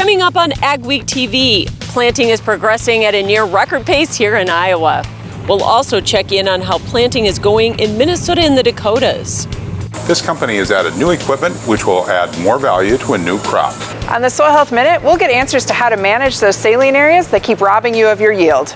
Coming up on Ag Week TV, planting is progressing at a near record pace here in Iowa. We'll also check in on how planting is going in Minnesota and the Dakotas. This company has added new equipment which will add more value to a new crop. On the Soil Health Minute, we'll get answers to how to manage those saline areas that keep robbing you of your yield.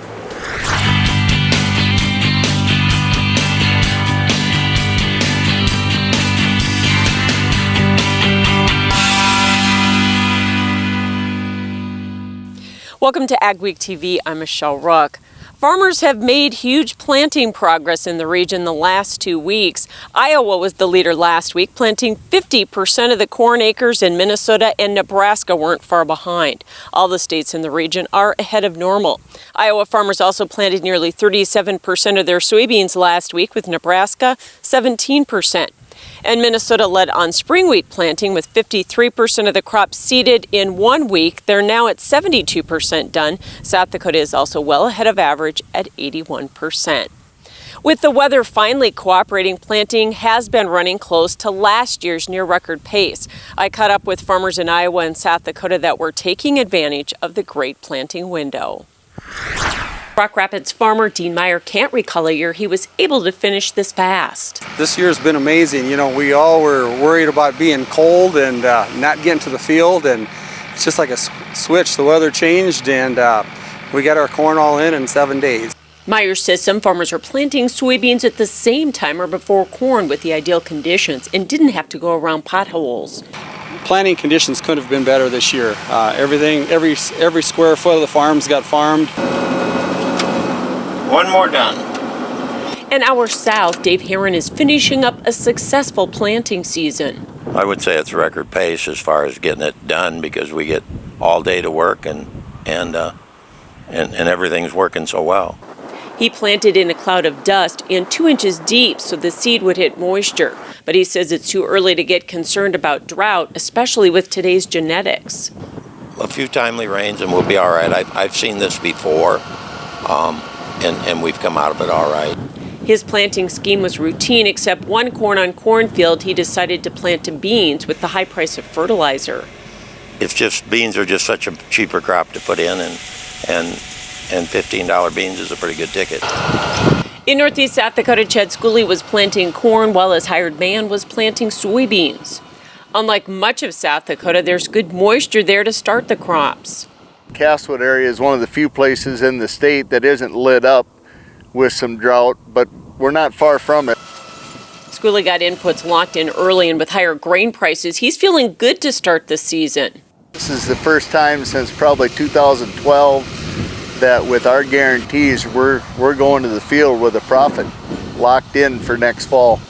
Welcome to Ag Week TV. I'm Michelle Rook. Farmers have made huge planting progress in the region the last 2 weeks. Iowa was the leader last week, planting 50% of the corn acres, and Minnesota and Nebraska weren't far behind. All the states in the region are ahead of normal. Iowa farmers also planted nearly 37% of their soybeans last week, with Nebraska 17%. And Minnesota led on spring wheat planting with 53% of the crop seeded in 1 week. They're now at 72% done. South Dakota is also well ahead of average at 81%. With the weather finally cooperating, planting has been running close to last year's near record pace. I caught up with farmers in Iowa and South Dakota that were taking advantage of the great planting window. Rock Rapids farmer Dean Meyer can't recall a year he was able to finish this fast. This year's been amazing. You know, we all were worried about being cold and not getting to the field, and it's just like a switch. The weather changed and we got our corn all in 7 days. Meyer says some farmers are planting soybeans at the same time or before corn with the ideal conditions and didn't have to go around potholes. Planting conditions couldn't have been better this year. Every square foot of the farm's got farmed. One more done. An hour south, Dave Heron is finishing up a successful planting season. I would say it's record pace as far as getting it done because we get all day to work and everything's working so well. He planted in a cloud of dust and 2 inches deep so the seed would hit moisture. But he says it's too early to get concerned about drought, especially with today's genetics. A few timely rains and we'll be all right. I've seen this before. And we've come out of it all right. His planting scheme was routine, except one corn-on-corn field he decided to plant beans with the high price of fertilizer. It's just beans are just such a cheaper crop to put in, and $15 beans is a pretty good ticket. In Northeast South Dakota, Chad Schooley was planting corn while his hired man was planting soybeans. Unlike much of South Dakota, there's good moisture there to start the crops. Castlewood area is one of the few places in the state that isn't lit up with some drought, but we're not far from it. Schooley got inputs locked in early, and with higher grain prices, he's feeling good to start the season. This is the first time since probably 2012 that with our guarantees, we're going to the field with a profit locked in for next fall.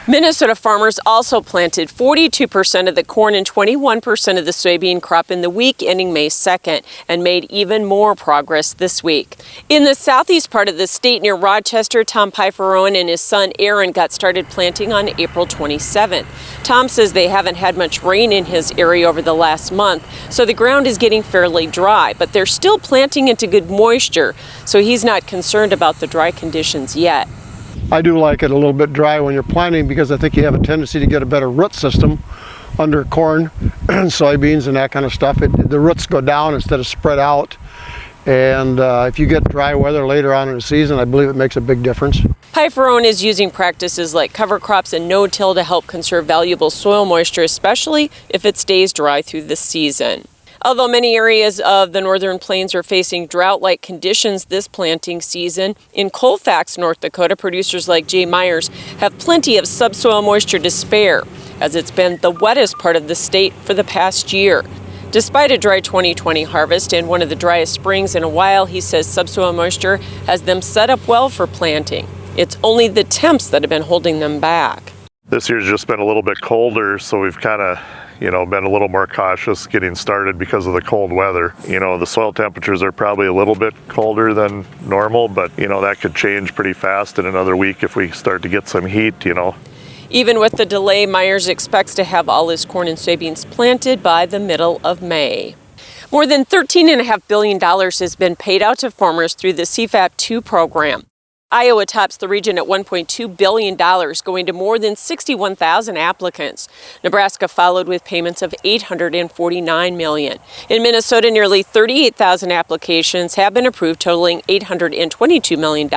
Minnesota farmers also planted 42% of the corn and 21% of the soybean crop in the week ending May 2nd and made even more progress this week. In the southeast part of the state near Rochester, Tom Piferon and his son Aaron got started planting on April 27th. Tom says they haven't had much rain in his area over the last month, so the ground is getting fairly dry, but they're still planting into good moisture, so he's not concerned about the dry conditions yet. I do like it a little bit dry when you're planting because I think you have a tendency to get a better root system under corn and soybeans and that kind of stuff. The roots go down instead of spread out. And if you get dry weather later on in the season, I believe it makes a big difference. Piferon is using practices like cover crops and no-till to help conserve valuable soil moisture, especially if it stays dry through the season. Although many areas of the northern plains are facing drought-like conditions this planting season, in Colfax, North Dakota, producers like Jay Myers have plenty of subsoil moisture to spare, as it's been the wettest part of the state for the past year. Despite a dry 2020 harvest and one of the driest springs in a while, he says subsoil moisture has them set up well for planting. It's only the temps that have been holding them back. This year's just been a little bit colder, so we've kind of been a little more cautious getting started because of the cold weather. The soil temperatures are probably a little bit colder than normal, but that could change pretty fast in another week if we start to get some heat. Even with the delay, Myers expects to have all his corn and soybeans planted by the middle of May. More than $13.5 billion has been paid out to farmers through the CFAP 2 program. Iowa tops the region at $1.2 billion, going to more than 61,000 applicants. Nebraska followed with payments of $849 million. In Minnesota, nearly 38,000 applications have been approved, totaling $822 million.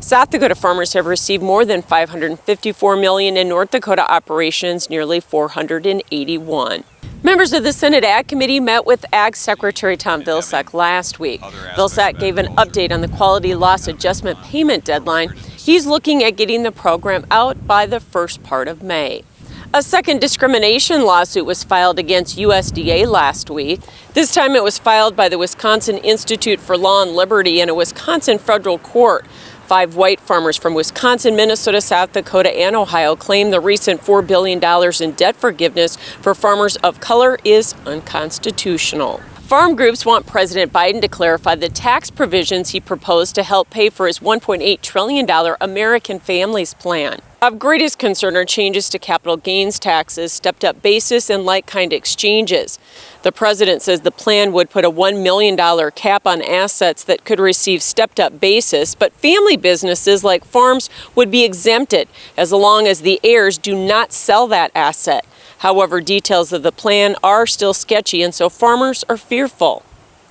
South Dakota farmers have received more than $554 million. In North Dakota operations, nearly $481. Members of the Senate Ag Committee met with Ag Secretary Tom Vilsack last week. Vilsack gave an update on the quality loss adjustment payment deadline. He's looking at getting the program out by the first part of May. A second discrimination lawsuit was filed against USDA last week. This time it was filed by the Wisconsin Institute for Law and Liberty in a Wisconsin federal court. 5 white farmers from Wisconsin, Minnesota, South Dakota, and Ohio claim the recent $4 billion in debt forgiveness for farmers of color is unconstitutional. Farm groups want President Biden to clarify the tax provisions he proposed to help pay for his $1.8 trillion American Families Plan. Of greatest concern are changes to capital gains taxes, stepped-up basis, and like-kind exchanges. The president says the plan would put a $1 million cap on assets that could receive stepped-up basis, but family businesses like farms would be exempted as long as the heirs do not sell that asset. However, details of the plan are still sketchy, and so farmers are fearful.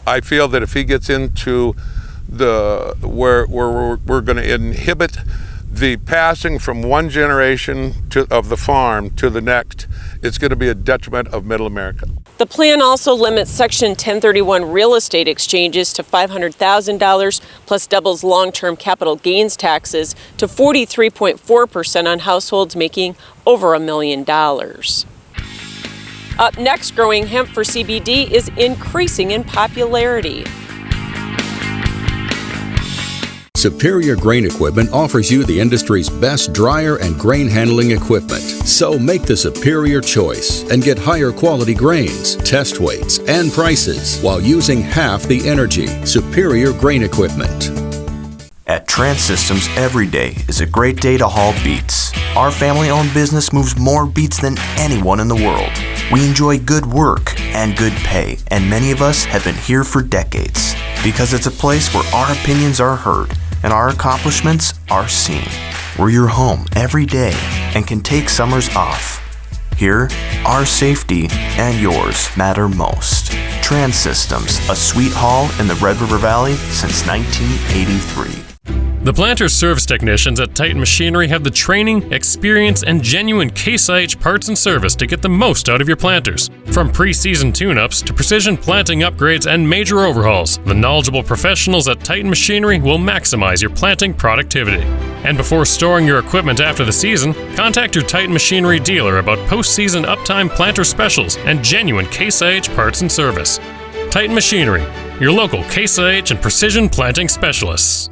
I feel that if he gets into where we're going to inhibit the passing from one generation of the farm to the next, it's going to be a detriment of middle America. The plan also limits Section 1031 real estate exchanges to $500,000, plus doubles long-term capital gains taxes to 43.4% on households making over $1 million. Up next, growing hemp for CBD is increasing in popularity. Superior Grain Equipment offers you the industry's best dryer and grain handling equipment. So make the superior choice and get higher quality grains, test weights, and prices while using half the energy. Superior Grain Equipment. At Trans-Systems, every day is a great day to haul beets. Our family-owned business moves more beets than anyone in the world. We enjoy good work and good pay, and many of us have been here for decades because it's a place where our opinions are heard and our accomplishments are seen. We're your home every day and can take summers off. Here, our safety and yours matter most. Trans-Systems, a sweet haul in the Red River Valley since 1983. The planter service technicians at Titan Machinery have the training, experience, and genuine Case IH parts and service to get the most out of your planters. From pre-season tune-ups to precision planting upgrades and major overhauls, the knowledgeable professionals at Titan Machinery will maximize your planting productivity. And before storing your equipment after the season, contact your Titan Machinery dealer about post-season uptime planter specials and genuine Case IH parts and service. Titan Machinery, your local Case IH and precision planting specialists.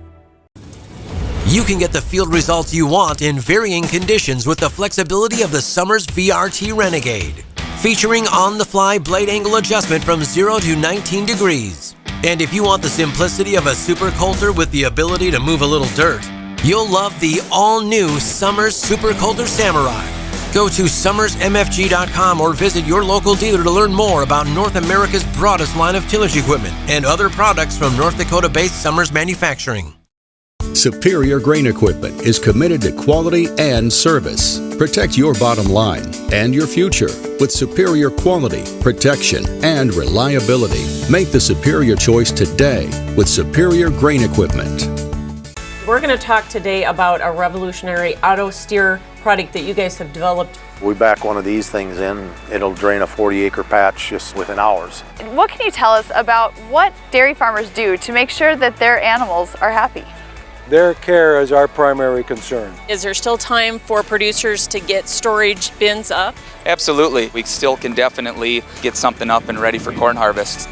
You can get the field results you want in varying conditions with the flexibility of the Summers VRT Renegade. Featuring on-the-fly blade angle adjustment from 0 to 19 degrees. And if you want the simplicity of a super coulter with the ability to move a little dirt, you'll love the all-new Summers Super Coulter Samurai. Go to summersmfg.com or visit your local dealer to learn more about North America's broadest line of tillage equipment and other products from North Dakota-based Summers Manufacturing. Superior Grain Equipment is committed to quality and service. Protect your bottom line and your future with superior quality, protection, and reliability. Make the superior choice today with Superior Grain Equipment. We're going to talk today about a revolutionary auto steer product that you guys have developed. We back one of these things in, it'll drain a 40-acre patch just within hours. What can you tell us about what dairy farmers do to make sure that their animals are happy? Their care is our primary concern. Is there still time for producers to get storage bins up? Absolutely. We still can definitely get something up and ready for corn harvest.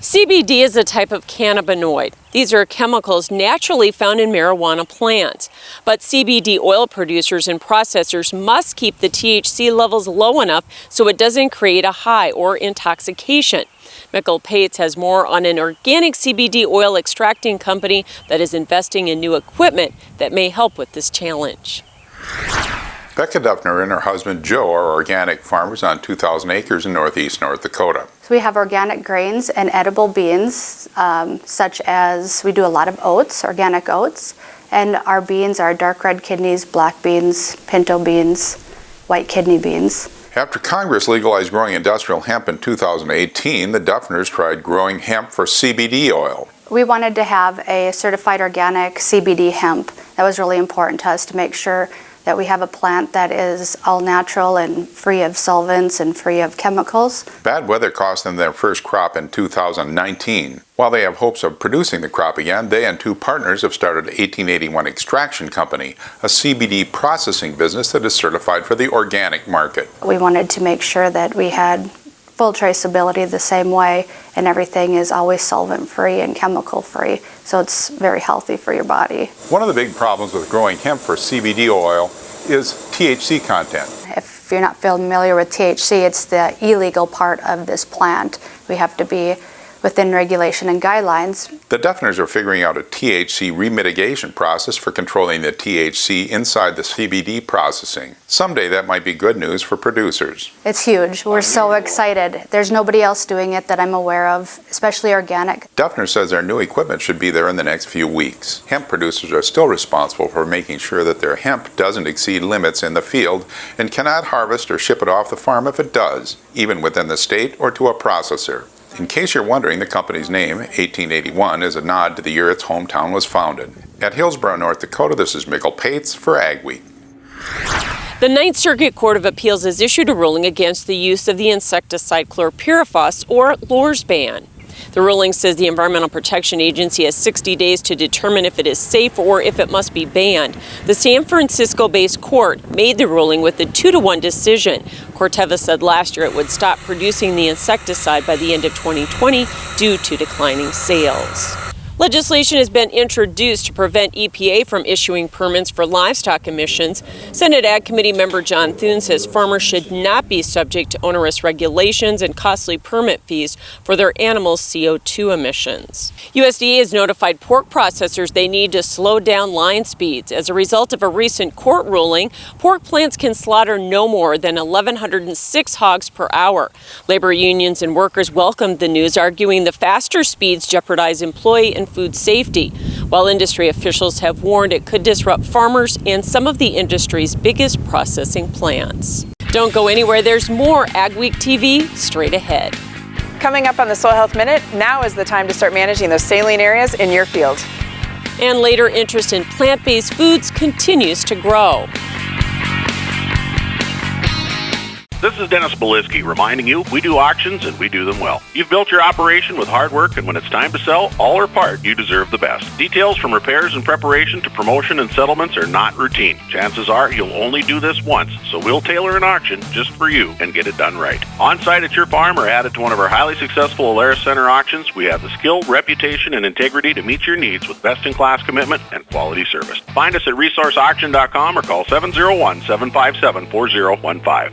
CBD is a type of cannabinoid. These are chemicals naturally found in marijuana plants. But CBD oil producers and processors must keep the THC levels low enough so it doesn't create a high or intoxication. Mikkel Pates has more on an organic CBD oil extracting company that is investing in new equipment that may help with this challenge. Becca Duffner and her husband Joe are organic farmers on 2,000 acres in northeast North Dakota. So we have organic grains and edible beans, such as we do a lot of oats, organic oats, and our beans are dark red kidneys, black beans, pinto beans, white kidney beans. After Congress legalized growing industrial hemp in 2018, the Duffners tried growing hemp for CBD oil. We wanted to have a certified organic CBD hemp. That was really important to us to make sure that we have a plant that is all natural and free of solvents and free of chemicals. Bad weather cost them their first crop in 2019. While they have hopes of producing the crop again, they and two partners have started 1881 Extraction Company, a CBD processing business that is certified for the organic market. We wanted to make sure that we had full traceability the same way, and everything is always solvent-free and chemical-free, so it's very healthy for your body. One of the big problems with growing hemp for CBD oil is THC content. If you're not familiar with THC, it's the illegal part of this plant. We have to be within regulation and guidelines. The Duffners are figuring out a THC remitigation process for controlling the THC inside the CBD processing. Someday that might be good news for producers. It's huge. We're so excited. There's nobody else doing it that I'm aware of, especially organic. Duffner says their new equipment should be there in the next few weeks. Hemp producers are still responsible for making sure that their hemp doesn't exceed limits in the field and cannot harvest or ship it off the farm if it does, even within the state or to a processor. In case you're wondering, the company's name, 1881, is a nod to the year its hometown was founded. At Hillsborough, North Dakota, this is Mikkel Pates for Ag Week. The Ninth Circuit Court of Appeals has issued a ruling against the use of the insecticide chlorpyrifos, or Lorsban. The ruling says the Environmental Protection Agency has 60 days to determine if it is safe or if it must be banned. The San Francisco-based court made the ruling with a 2-1 decision. Corteva said last year it would stop producing the insecticide by the end of 2020 due to declining sales. Legislation has been introduced to prevent EPA from issuing permits for livestock emissions. Senate Ag Committee member John Thune says farmers should not be subject to onerous regulations and costly permit fees for their animals' CO2 emissions. USDA has notified pork processors they need to slow down line speeds. As a result of a recent court ruling, pork plants can slaughter no more than 1,106 hogs per hour. Labor unions and workers welcomed the news, arguing the faster speeds jeopardize employee and food safety, while industry officials have warned it could disrupt farmers and some of the industry's biggest processing plants. Don't go anywhere, there's more Ag Week TV straight ahead. Coming up on the Soil Health Minute, now is the time to start managing those saline areas in your field. And later, interest in plant-based foods continues to grow. This is Dennis Belisky reminding you we do auctions and we do them well. You've built your operation with hard work, and when it's time to sell, all or part, you deserve the best. Details from repairs and preparation to promotion and settlements are not routine. Chances are you'll only do this once, so we'll tailor an auction just for you and get it done right. On site at your farm or added to one of our highly successful Alaris Center auctions, we have the skill, reputation, and integrity to meet your needs with best-in-class commitment and quality service. Find us at resourceauction.com or call 701-757-4015.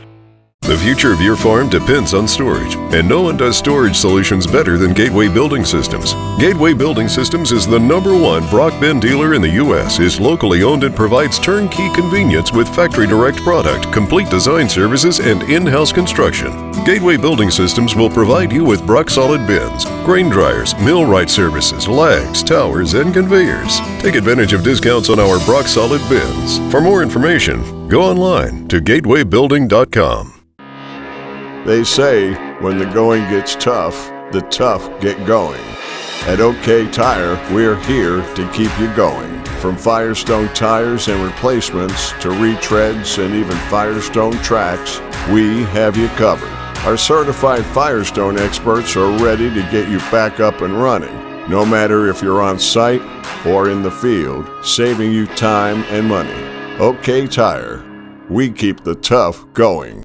The future of your farm depends on storage, and no one does storage solutions better than Gateway Building Systems. Gateway Building Systems is the #1 Brock Bin dealer in the U.S., is locally owned and provides turnkey convenience with factory direct product, complete design services, and in-house construction. Gateway Building Systems will provide you with Brock Solid bins, grain dryers, millwright services, lags, towers, and conveyors. Take advantage of discounts on our Brock Solid bins. For more information, go online to gatewaybuilding.com. They say when the going gets tough, the tough get going. At OK Tire, we're here to keep you going. From Firestone tires and replacements to retreads and even Firestone tracks, we have you covered. Our certified Firestone experts are ready to get you back up and running, no matter if you're on site or in the field, saving you time and money. OK Tire, we keep the tough going.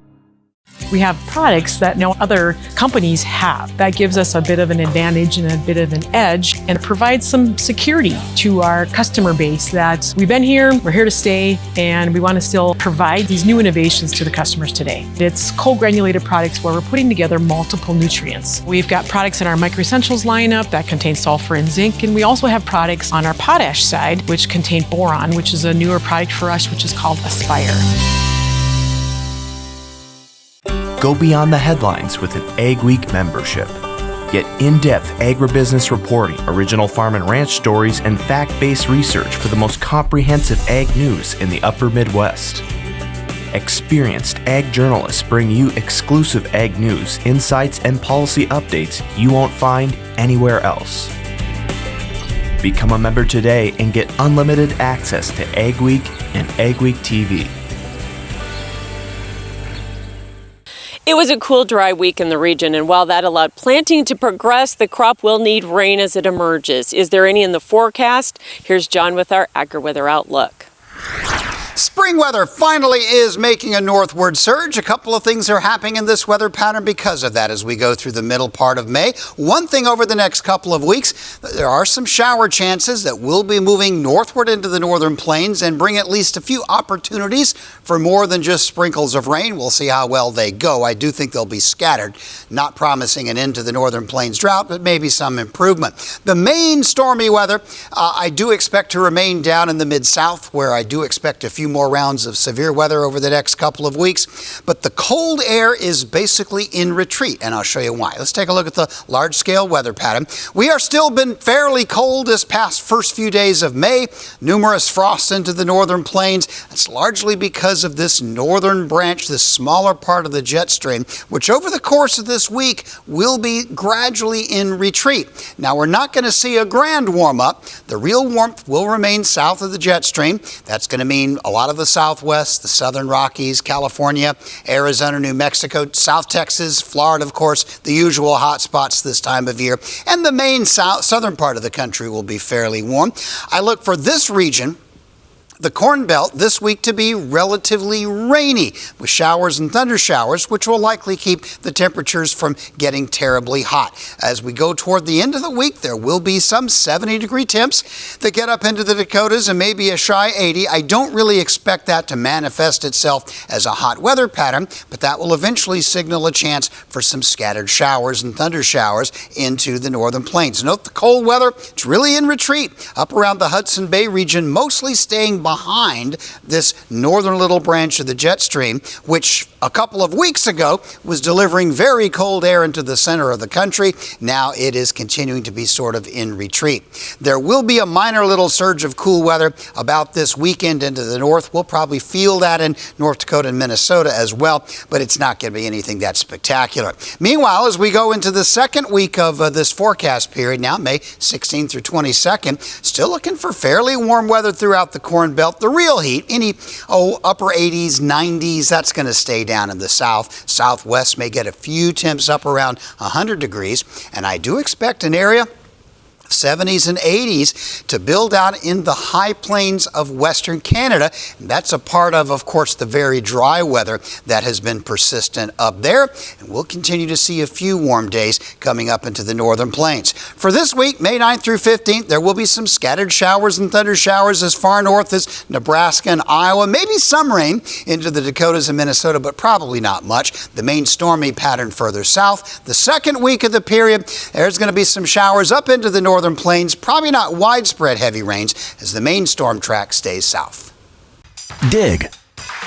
We have products that no other companies have. That gives us a bit of an advantage and a bit of an edge, and it provides some security to our customer base that we've been here, we're here to stay, and we want to still provide these new innovations to the customers today. It's co-granulated products where we're putting together multiple nutrients. We've got products in our Micro Essentials lineup that contain sulfur and zinc, and we also have products on our potash side which contain boron, which is a newer product for us, which is called Aspire. Go beyond the headlines with an Ag Week membership. Get in-depth agribusiness reporting, original farm and ranch stories, and fact-based research for the most comprehensive ag news in the upper Midwest. Experienced ag journalists bring you exclusive ag news, insights, and policy updates you won't find anywhere else. Become a member today and get unlimited access to Ag Week and Ag Week TV. It was a cool, dry week in the region, and while that allowed planting to progress, the crop will need rain as it emerges. Is there any in the forecast? Here's John with our AgriWeather Outlook. Spring weather finally is making a northward surge. A couple of things are happening in this weather pattern because of that as we go through the middle part of May. One thing over the next couple of weeks, there are some shower chances that will be moving northward into the northern plains and bring at least a few opportunities for more than just sprinkles of rain. We'll see how well they go. I do think they'll be scattered, not promising an end to the northern plains drought, but maybe some improvement. The main stormy weather, I do expect to remain down in the mid-south, where I do expect a few more rounds of severe weather over the next couple of weeks, but the cold air is basically in retreat, and I'll show you why. Let's take a look at the large-scale weather pattern. We are still been fairly cold this past first few days of May. Numerous frosts into the northern plains. That's largely because of this northern branch, this smaller part of the jet stream, which over the course of this week will be gradually in retreat. Now, we're not going to see a grand warm-up. The real warmth will remain south of the jet stream. That's going to mean a lot of the southwest, the southern Rockies, California, Arizona, New Mexico, South Texas, Florida, of course, the usual hot spots this time of year. And the main southern part of the country will be fairly warm. I look for this region, the Corn Belt, this week to be relatively rainy with showers and thunder showers, which will likely keep the temperatures from getting terribly hot. As we go toward the end of the week, there will be some 70-degree temps that get up into the Dakotas and maybe a shy 80. I don't really expect that to manifest itself as a hot weather pattern, but that will eventually signal a chance for some scattered showers and thunder showers into the northern plains. Note the cold weather, it's really in retreat up around the Hudson Bay region, mostly staying behind this northern little branch of the jet stream, which a couple of weeks ago was delivering very cold air into the center of the country. Now it is continuing to be sort of in retreat. There will be a minor little surge of cool weather about this weekend into the north. We'll probably feel that in North Dakota and Minnesota as well, but it's not going to be anything that spectacular. Meanwhile, as we go into the second week of this forecast period now, May 16th through 22nd, still looking for fairly warm weather throughout the Corn Belt. The real heat, any upper 80s, 90s, that's going to stay down in the south. Southwest may get a few temps up around 100 degrees, and I do expect an area 70s and 80s to build out in the high plains of Western Canada. And that's a part of course, the very dry weather that has been persistent up there. And we'll continue to see a few warm days coming up into the northern plains. For this week, May 9th through 15th, there will be some scattered showers and thunder showers as far north as Nebraska and Iowa. Maybe some rain into the Dakotas and Minnesota, but probably not much. The main stormy pattern further south. The second week of the period, there's going to be some showers up into the northern plains, probably not widespread heavy rains as the main storm track stays south. Dig,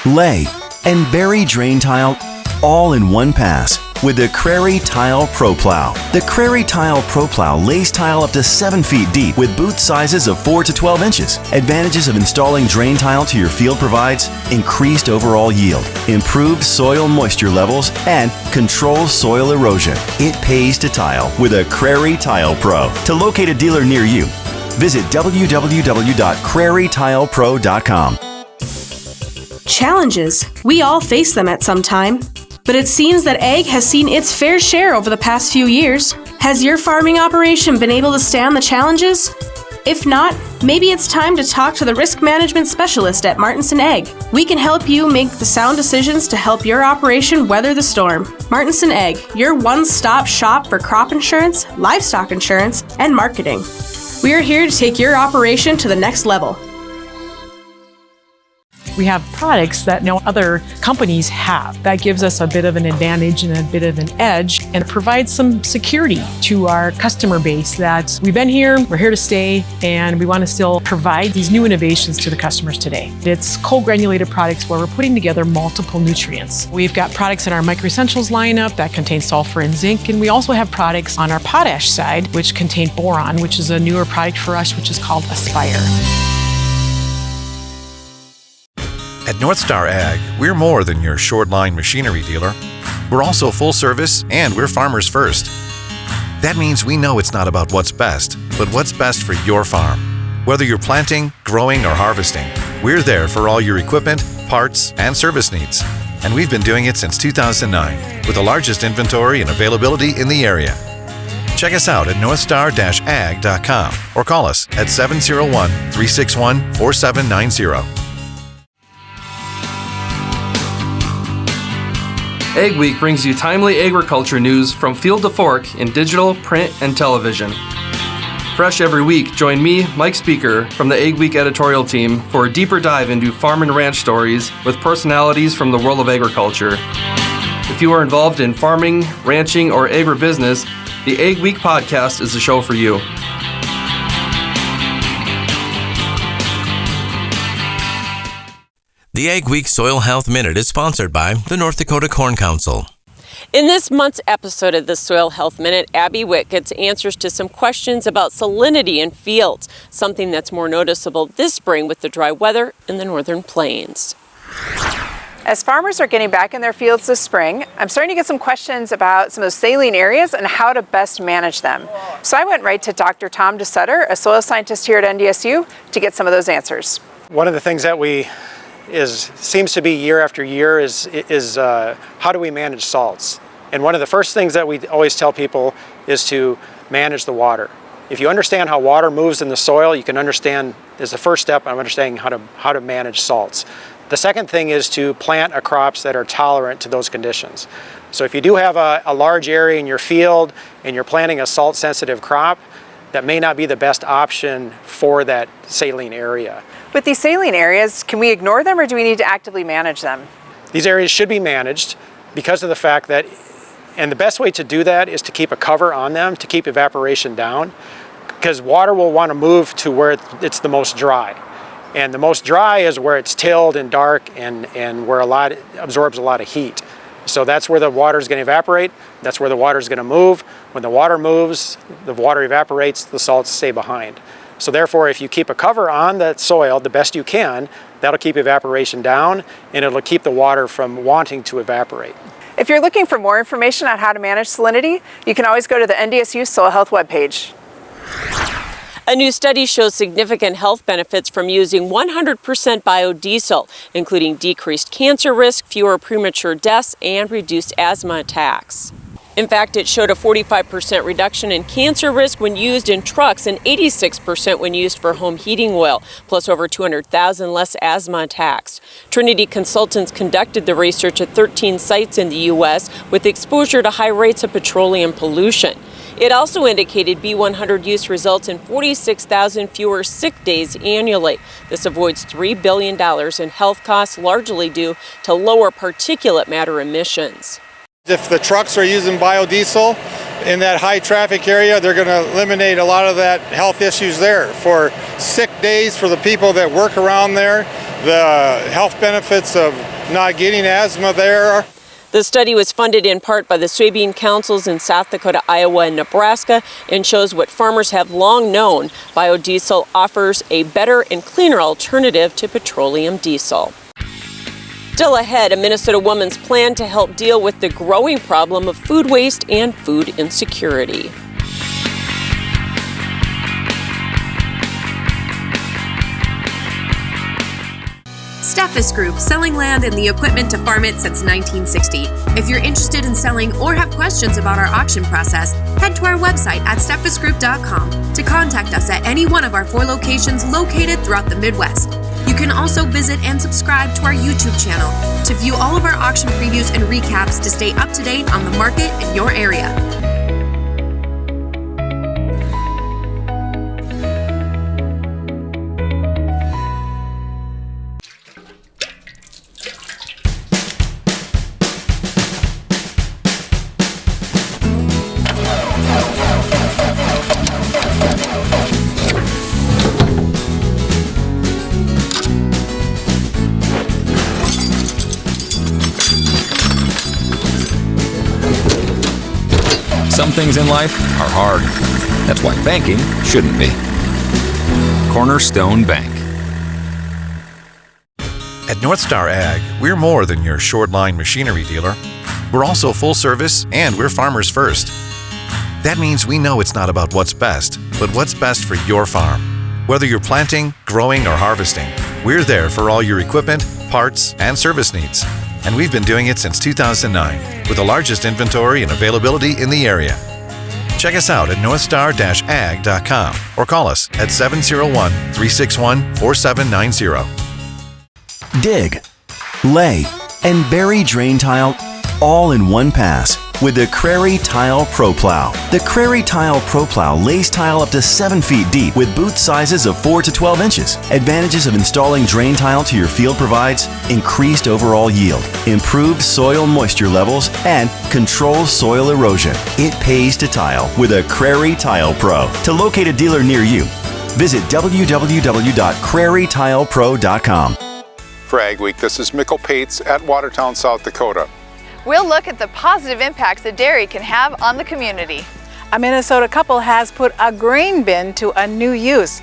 lay, and bury drain tile all in one pass with the Crary Tile Pro Plow. The Crary Tile Pro Plow lays tile up to 7 feet deep with boot sizes of 4 to 12 inches. Advantages of installing drain tile to your field provides increased overall yield, improved soil moisture levels, and controls soil erosion. It pays to tile with a Crary Tile Pro. To locate a dealer near you, visit www.crarytilepro.com. Challenges. We all face them at some time. But it seems that ag has seen its fair share over the past few years. Has your farming operation been able to stand the challenges? If not, maybe it's time to talk to the risk management specialist at Martinson Ag. We can help you make the sound decisions to help your operation weather the storm. Martinson Ag, your one-stop shop for crop insurance, livestock insurance, and marketing. We are here to take your operation to the next level. We have products that no other companies have. That gives us a bit of an advantage and a bit of an edge. and provide some security to our customer base that we've been here, we're here to stay, and we want to still provide these new innovations to the customers today. It's cold granulated products where we're putting together multiple nutrients. We've got products in our Microessentials lineup that contain sulfur and zinc, and we also have products on our potash side which contain boron, which is a newer product for us, which is called Aspire. At North Star Ag, we're more than your short-line machinery dealer. We're also full service, and we're farmers first. That means we know it's not about what's best, but what's best for your farm. Whether you're planting, growing, or harvesting, we're there for all your equipment, parts, and service needs. And we've been doing it since 2009, with the largest inventory and availability in the area. Check us out at northstar-ag.com or call us at 701-361-4790. Ag Week brings you timely agriculture news from field to fork in digital, print, and television. Fresh every week, join me, Mike Speaker, from the Ag Week editorial team for a deeper dive into farm and ranch stories with personalities from the world of agriculture. If you are involved in farming, ranching, or agribusiness, the Ag Week podcast is the show for you. The Ag Week Soil Health Minute is sponsored by the North Dakota Corn Council. In this month's episode of the Soil Health Minute, Abby Witt gets answers to some questions about salinity in fields, something that's more noticeable this spring with the dry weather in the northern plains. As farmers are getting back in their fields this spring, I'm starting to get some questions about some of those saline areas and how to best manage them. So I went right to Dr. Tom DeSutter, a soil scientist here at NDSU, to get some of those answers. One of the things that seems to be year after year is how do we manage salts? And one of the first things that we always tell people is to manage the water. If you understand how water moves in the soil, you can understand, is the first step of understanding how to manage salts. The second thing is to plant crops that are tolerant to those conditions. So if you do have a large area in your field and you're planting a salt sensitive crop, that may not be the best option for that saline area. With these saline areas, can we ignore them or do we need to actively manage them? These areas should be managed because of the fact that, and the best way to do that is to keep a cover on them to keep evaporation down, because water will want to move to where it's the most dry. And the most dry is where it's tilled and dark and where absorbs a lot of heat. So that's where the water is going to evaporate. That's where the water is going to move. When the water moves, the water evaporates, the salts stay behind. So therefore, if you keep a cover on that soil the best you can, that'll keep evaporation down and it'll keep the water from wanting to evaporate. If you're looking for more information on how to manage salinity, you can always go to the NDSU Soil Health webpage. A new study shows significant health benefits from using 100% biodiesel, including decreased cancer risk, fewer premature deaths, and reduced asthma attacks. In fact, it showed a 45% reduction in cancer risk when used in trucks and 86% when used for home heating oil, plus over 200,000 less asthma attacks. Trinity Consultants conducted the research at 13 sites in the U.S. with exposure to high rates of petroleum pollution. It also indicated B100 use results in 46,000 fewer sick days annually. This avoids $3 billion in health costs, largely due to lower particulate matter emissions. If the trucks are using biodiesel in that high traffic area, they're going to eliminate a lot of that health issues there. For sick days for the people that work around there, the health benefits of not getting asthma there. The study was funded in part by the soybean councils in South Dakota, Iowa, and Nebraska and shows what farmers have long known: biodiesel offers a better and cleaner alternative to petroleum diesel. Still ahead, a Minnesota woman's plan to help deal with the growing problem of food waste and food insecurity. Steffes Group, selling land and the equipment to farm it since 1960. If you're interested in selling or have questions about our auction process, head to our website at steffesgroup.com to contact us at any one of our 4 locations located throughout the Midwest. You can also visit and subscribe to our YouTube channel to view all of our auction previews and recaps to stay up to date on the market in your area. Some things in life are hard. That's why banking shouldn't be. Cornerstone Bank. At North Star Ag, we're more than your short-line machinery dealer. We're also full service, and we're farmers first. That means we know it's not about what's best, but what's best for your farm. Whether you're planting, growing, or harvesting, we're there for all your equipment, parts, and service needs. And we've been doing it since 2009, with the largest inventory and availability in the area. Check us out at northstar-ag.com or call us at 701-361-4790. Dig, lay, and bury drain tile all in one pass with the Crary Tile Pro Plow. The Crary Tile Pro Plow lays tile up to 7 feet deep with boot sizes of 4 to 12 inches. Advantages of installing drain tile to your field provides increased overall yield, improved soil moisture levels, and controls soil erosion. It pays to tile with a Crary Tile Pro. To locate a dealer near you, visit www.crarytilepro.com. For Ag Week, this is Mikkel Pates at Watertown, South Dakota. We'll look at the positive impacts that dairy can have on the community. A Minnesota couple has put a grain bin to a new use.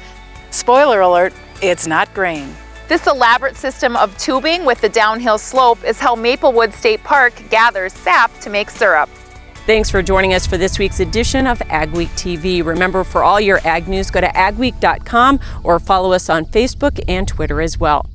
Spoiler alert, it's not grain. This elaborate system of tubing with the downhill slope is how Maplewood State Park gathers sap to make syrup. Thanks for joining us for this week's edition of Ag Week TV. Remember, for all your ag news, go to agweek.com or follow us on Facebook and Twitter as well.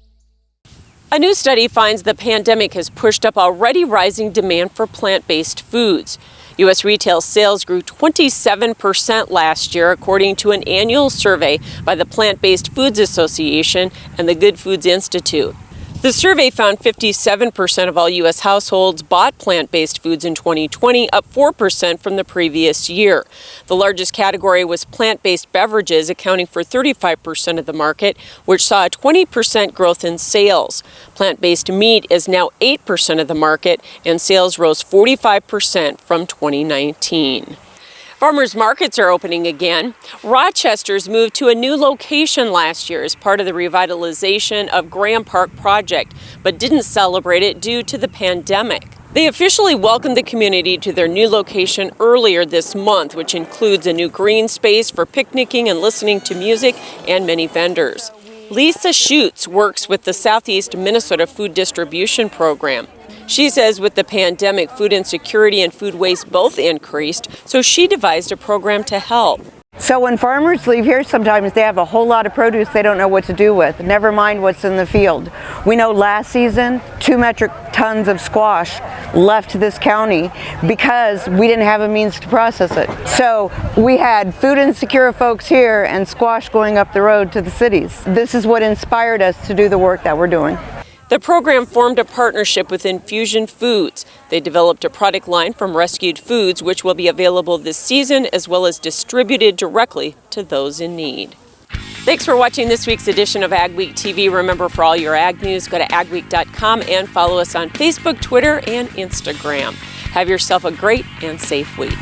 A new study finds the pandemic has pushed up already rising demand for plant-based foods. U.S. retail sales grew 27% last year, according to an annual survey by the Plant-Based Foods Association and the Good Foods Institute. The survey found 57% of all U.S. households bought plant-based foods in 2020, up 4% from the previous year. The largest category was plant-based beverages, accounting for 35% of the market, which saw a 20% growth in sales. Plant-based meat is now 8% of the market, and sales rose 45% from 2019. Farmers markets are opening again. Rochester's moved to a new location last year as part of the revitalization of Graham Park project, but didn't celebrate it due to the pandemic. They officially welcomed the community to their new location earlier this month, which includes a new green space for picnicking and listening to music and many vendors. Lisa Schutz works with the Southeast Minnesota Food Distribution Program. She says with the pandemic, food insecurity and food waste both increased, so she devised a program to help. So when farmers leave here, sometimes they have a whole lot of produce they don't know what to do with, never mind what's in the field. We know last season, 2 metric tons of squash left this county because we didn't have a means to process it. So we had food insecure folks here and squash going up the road to the cities. This is what inspired us to do the work that we're doing. The program formed a partnership with Infusion Foods. They developed a product line from rescued foods, which will be available this season, as well as distributed directly to those in need. Thanks for watching this week's edition of Ag Week TV. Remember, for all your ag news, go to agweek.com and follow us on Facebook, Twitter, and Instagram. Have yourself a great and safe week.